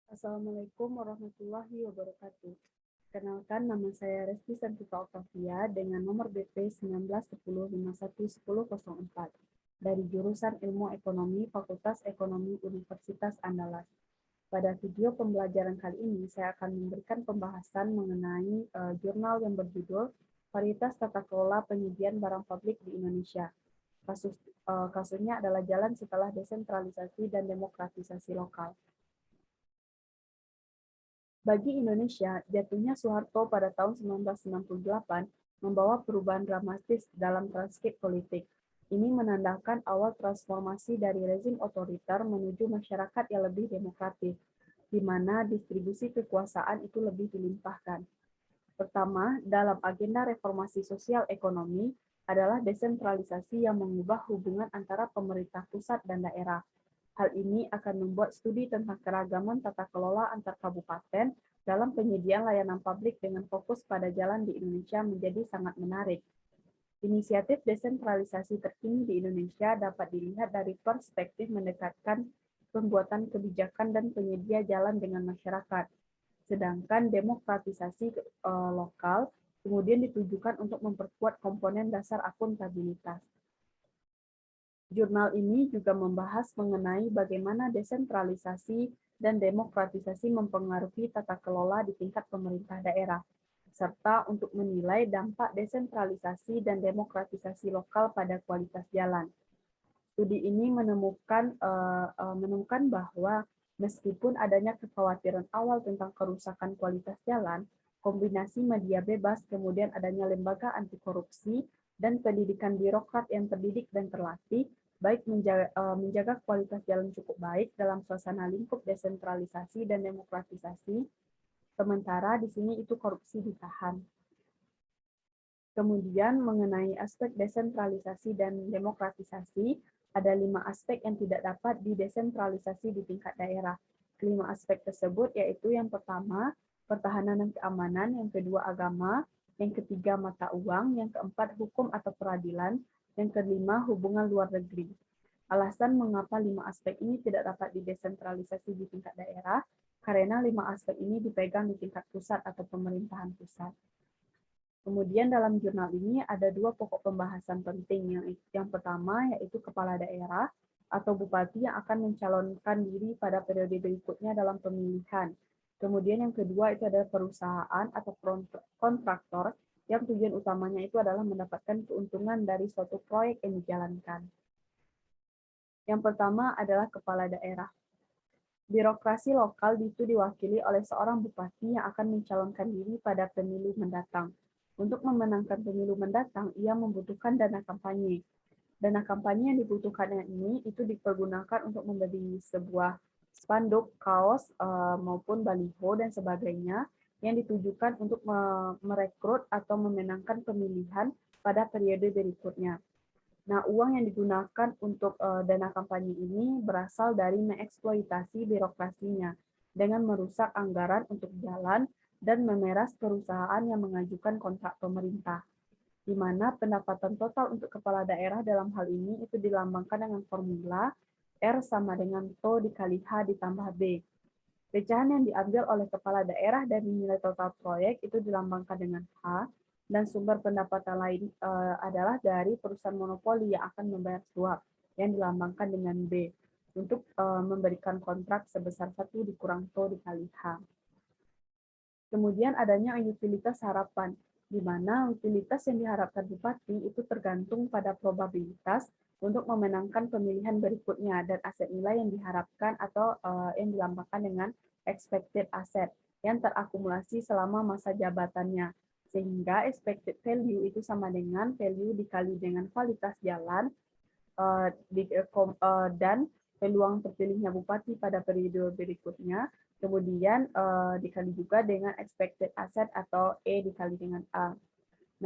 Assalamualaikum warahmatullahi wabarakatuh. Kenalkan, nama saya Resti Santika Octavia dengan nomor BP 1910511004 dari jurusan Ilmu Ekonomi Fakultas Ekonomi Universitas Andalas. Pada video pembelajaran kali ini, saya akan memberikan pembahasan mengenai jurnal yang berjudul Varietas Tata Kelola Penyediaan Barang Publik di Indonesia. Kasusnya adalah jalan setelah desentralisasi dan demokratisasi lokal. Bagi Indonesia, jatuhnya Soeharto pada tahun 1998 membawa perubahan dramatis dalam landscape politik. Ini menandakan awal transformasi dari rezim otoriter menuju masyarakat yang lebih demokratis, di mana distribusi kekuasaan itu lebih dilimpahkan. Pertama, dalam agenda reformasi sosial ekonomi adalah desentralisasi yang mengubah hubungan antara pemerintah pusat dan daerah. Hal ini akan membuat studi tentang keragaman tata kelola antar kabupaten dalam penyediaan layanan publik dengan fokus pada jalan di Indonesia menjadi sangat menarik. Inisiatif desentralisasi terkini di Indonesia dapat dilihat dari perspektif mendekatkan pembuatan kebijakan dan penyedia jalan dengan masyarakat. Sedangkan demokratisasi lokal kemudian ditujukan untuk memperkuat komponen dasar akuntabilitas. Jurnal ini juga membahas mengenai bagaimana desentralisasi dan demokratisasi mempengaruhi tata kelola di tingkat pemerintah daerah, serta untuk menilai dampak desentralisasi dan demokratisasi lokal pada kualitas jalan. Studi ini menemukan bahwa meskipun adanya kekhawatiran awal tentang kerusakan kualitas jalan, kombinasi media bebas, kemudian adanya lembaga anti korupsi, dan pendidikan birokrat yang terdidik dan terlatih, baik menjaga kualitas jalan cukup baik dalam suasana lingkup desentralisasi dan demokratisasi, sementara di sini itu korupsi ditahan. Kemudian mengenai aspek desentralisasi dan demokratisasi, ada 5 aspek yang tidak dapat didesentralisasi di tingkat daerah. Kelima aspek tersebut yaitu yang pertama, pertahanan dan keamanan, yang kedua agama, yang ketiga mata uang, yang keempat hukum atau peradilan, yang kelima hubungan luar negeri. Alasan mengapa 5 aspek ini tidak dapat didesentralisasi di tingkat daerah, karena 5 aspek ini dipegang di tingkat pusat atau pemerintahan pusat. Kemudian dalam jurnal ini ada 2 pokok pembahasan penting. Yang pertama yaitu kepala daerah atau bupati yang akan mencalonkan diri pada periode berikutnya dalam pemilihan. Kemudian yang kedua itu adalah perusahaan atau kontraktor yang tujuan utamanya itu adalah mendapatkan keuntungan dari suatu proyek yang dijalankan. Yang pertama adalah kepala daerah. Birokrasi lokal itu diwakili oleh seorang bupati yang akan mencalonkan diri pada pemilu mendatang. Untuk memenangkan pemilu mendatang, ia membutuhkan dana kampanye. Dana kampanye yang dibutuhkannya ini itu dipergunakan untuk membeli sebuah spanduk, kaos, maupun baliho dan sebagainya yang ditujukan untuk merekrut atau memenangkan pemilihan pada periode berikutnya. Nah, uang yang digunakan untuk dana kampanye ini berasal dari mengeksploitasi birokrasinya dengan merusak anggaran untuk jalan dan memeras perusahaan yang mengajukan kontrak pemerintah, di mana pendapatan total untuk kepala daerah dalam hal ini itu dilambangkan dengan formula R sama dengan TO dikali H ditambah B. Pecahan yang diambil oleh kepala daerah dari nilai total proyek itu dilambangkan dengan H, dan sumber pendapatan lain adalah dari perusahaan monopoli yang akan membayar suap yang dilambangkan dengan B untuk memberikan kontrak sebesar 1 dikurang TO dikali H. Kemudian adanya utilitas harapan, di mana utilitas yang diharapkan bupati itu tergantung pada probabilitas untuk memenangkan pemilihan berikutnya dan aset nilai yang diharapkan atau yang dilambangkan dengan expected asset yang terakumulasi selama masa jabatannya. Sehingga expected value itu sama dengan value dikali dengan kualitas jalan dan peluang terpilihnya bupati pada periode berikutnya, kemudian dikali juga dengan expected asset atau E dikali dengan A.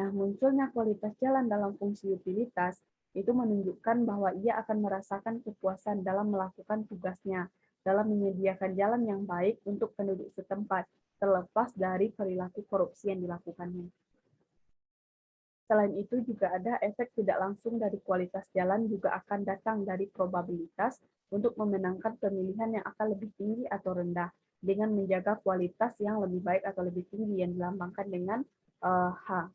Nah, munculnya kualitas jalan dalam fungsi utilitas itu menunjukkan bahwa ia akan merasakan kepuasan dalam melakukan tugasnya, dalam menyediakan jalan yang baik untuk penduduk setempat, terlepas dari perilaku korupsi yang dilakukannya. Selain itu juga ada efek tidak langsung dari kualitas jalan juga akan datang dari probabilitas untuk memenangkan pemilihan yang akan lebih tinggi atau rendah. dengan menjaga kualitas yang lebih baik atau lebih tinggi yang dilambangkan dengan H.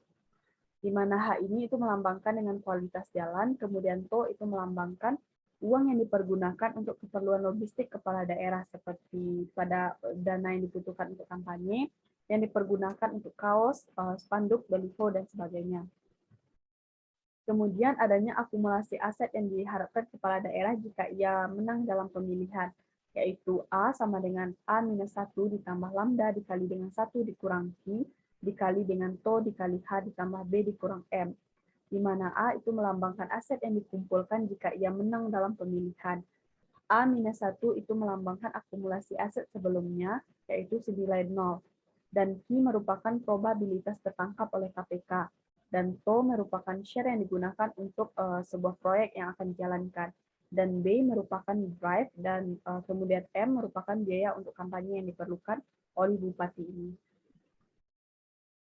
Di mana H ini itu melambangkan dengan kualitas jalan, kemudian TO itu melambangkan uang yang dipergunakan untuk keperluan logistik kepala daerah seperti pada dana yang dibutuhkan untuk kampanye, yang dipergunakan untuk kaos, spanduk, baliho, dan sebagainya. Kemudian adanya akumulasi aset yang diharapkan kepala daerah jika ia menang dalam pemilihan, yaitu A sama dengan A-1 ditambah lambda dikali dengan 1 dikurang Q, dikali dengan TO dikali H ditambah B dikurang M, di mana A itu melambangkan aset yang dikumpulkan jika ia menang dalam pemilihan. A-1 itu melambangkan akumulasi aset sebelumnya, yaitu senilai 0. Dan Q merupakan probabilitas tertangkap oleh KPK. Dan TO merupakan share yang digunakan untuk sebuah proyek yang akan dijalankan. Dan B merupakan drive, dan kemudian M merupakan biaya untuk kampanye yang diperlukan oleh bupati ini.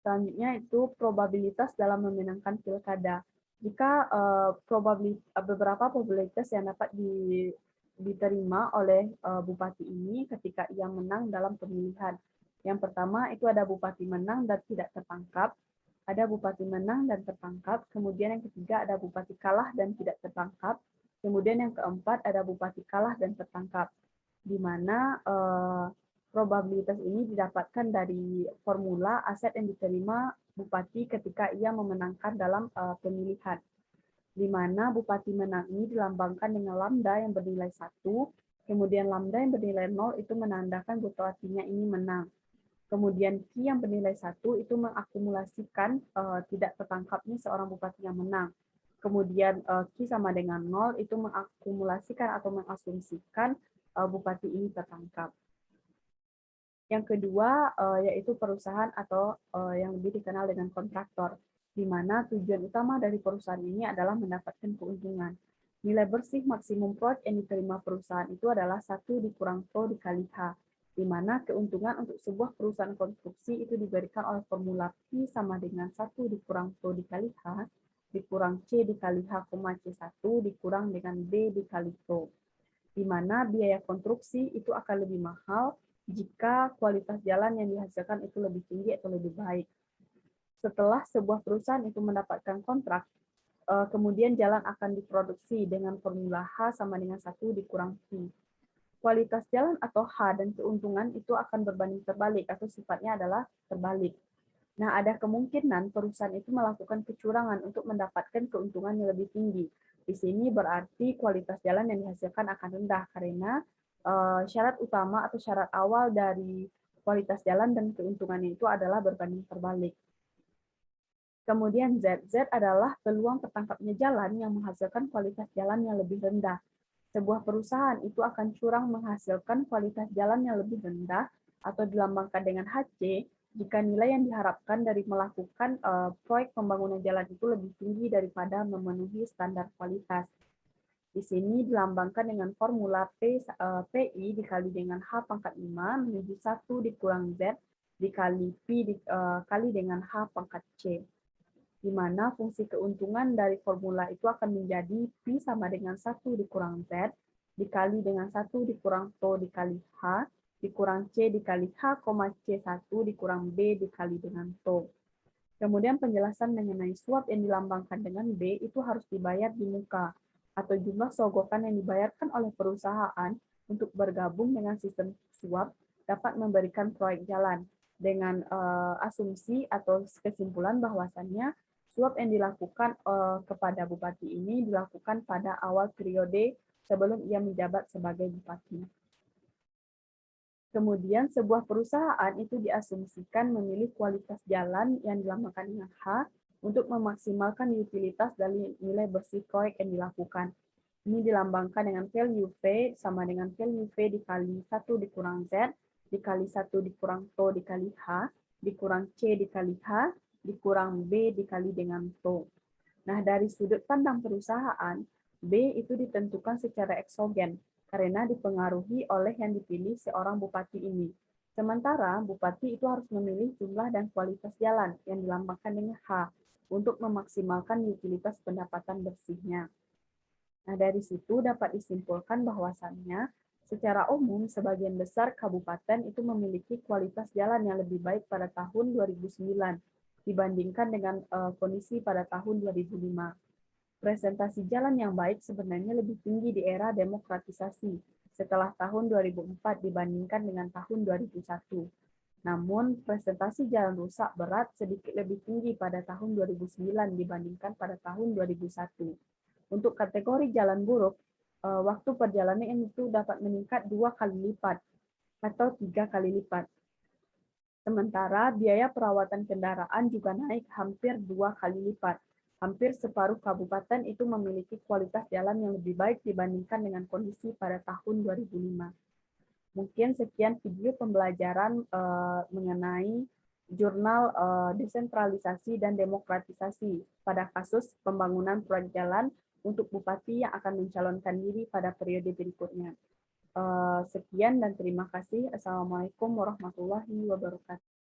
Selanjutnya itu probabilitas dalam memenangkan pilkada. Jika beberapa probabilitas yang dapat diterima oleh bupati ini ketika ia menang dalam pemilihan. Yang pertama itu ada bupati menang dan tidak tertangkap, ada bupati menang dan tertangkap, kemudian yang ketiga ada bupati kalah dan tidak tertangkap, kemudian yang keempat ada bupati kalah dan tertangkap, di mana probabilitas ini didapatkan dari formula aset yang diterima bupati ketika ia memenangkan dalam pemilihan, di mana bupati menang ini dilambangkan dengan lambda yang bernilai 1, kemudian lambda yang bernilai 0 itu menandakan bahwa artinya ini menang. Kemudian Q yang bernilai 1 itu mengakumulasikan tidak tertangkapnya seorang bupati yang menang. Kemudian Q sama dengan 0 itu mengakumulasikan atau mengasumsikan bupati ini tertangkap. Yang kedua yaitu perusahaan atau yang lebih dikenal dengan kontraktor, di mana tujuan utama dari perusahaan ini adalah mendapatkan keuntungan. Nilai bersih maksimum proyek yang diterima perusahaan itu adalah 1 dikurang TO dikali H, di mana keuntungan untuk sebuah perusahaan konstruksi itu diberikan oleh formula P sama dengan 1 dikurang TO dikali H, dikurang C dikali H, C1 dikurang dengan B dikali TO. Di mana biaya konstruksi itu akan lebih mahal jika kualitas jalan yang dihasilkan itu lebih tinggi atau lebih baik. Setelah sebuah perusahaan itu mendapatkan kontrak, kemudian jalan akan diproduksi dengan formula H sama dengan 1 dikurang P. Kualitas jalan atau H dan keuntungan itu akan berbanding terbalik atau sifatnya adalah terbalik. Nah, ada kemungkinan perusahaan itu melakukan kecurangan untuk mendapatkan keuntungan yang lebih tinggi. Di sini berarti kualitas jalan yang dihasilkan akan rendah karena syarat utama atau syarat awal dari kualitas jalan dan keuntungannya itu adalah berbanding terbalik. Kemudian Z adalah peluang tertangkapnya jalan yang menghasilkan kualitas jalan yang lebih rendah. Sebuah perusahaan itu akan curang menghasilkan kualitas jalan yang lebih rendah atau dilambangkan dengan HC jika nilai yang diharapkan dari melakukan proyek pembangunan jalan itu lebih tinggi daripada memenuhi standar kualitas. Di sini dilambangkan dengan formula PI dikali dengan H pangkat 5 menuju 1 dikurang Z dikali P dikali dengan H pangkat C, di mana fungsi keuntungan dari formula itu akan menjadi P sama dengan 1 dikurang Z, dikali dengan 1 dikurang TO dikali H, dikurang C dikali H, C1 dikurang B dikali dengan TO. Kemudian penjelasan mengenai suap yang dilambangkan dengan B itu harus dibayar di muka, atau jumlah sogokan yang dibayarkan oleh perusahaan untuk bergabung dengan sistem suap dapat memberikan proyek jalan, dengan asumsi atau kesimpulan bahwasannya suap yang dilakukan kepada bupati ini dilakukan pada awal periode sebelum ia menjabat sebagai bupati. Kemudian sebuah perusahaan itu diasumsikan memilih kualitas jalan yang dilambangkan dengan H untuk memaksimalkan utilitas dari nilai bersih proyek yang dilakukan. Ini dilambangkan dengan value V sama dengan value V dikali 1 dikurang Z, dikali 1 dikurang TO dikali H, dikurang C dikali H, dikurang B dikali dengan TO. Nah, dari sudut pandang perusahaan, B itu ditentukan secara eksogen, karena dipengaruhi oleh yang dipilih seorang bupati ini. Sementara bupati itu harus memilih jumlah dan kualitas jalan yang dilambangkan dengan H untuk memaksimalkan utilitas pendapatan bersihnya. Nah, dari situ dapat disimpulkan bahwasannya Secara umum, sebagian besar kabupaten itu memiliki kualitas jalan yang lebih baik pada tahun 2009 dibandingkan dengan kondisi pada tahun 2005. Presentasi jalan yang baik sebenarnya lebih tinggi di era demokratisasi setelah tahun 2004 dibandingkan dengan tahun 2001. Namun, presentasi jalan rusak berat sedikit lebih tinggi pada tahun 2009 dibandingkan pada tahun 2001. Untuk kategori jalan buruk, waktu perjalanan itu dapat meningkat 2 kali lipat atau 3 kali lipat. Sementara biaya perawatan kendaraan juga naik hampir 2 kali lipat. Hampir separuh kabupaten itu memiliki kualitas jalan yang lebih baik dibandingkan dengan kondisi pada tahun 2005. Mungkin sekian video pembelajaran mengenai jurnal desentralisasi dan demokratisasi pada kasus pembangunan proyek jalan untuk bupati yang akan mencalonkan diri pada periode berikutnya. Sekian dan terima kasih. Assalamualaikum warahmatullahi wabarakatuh.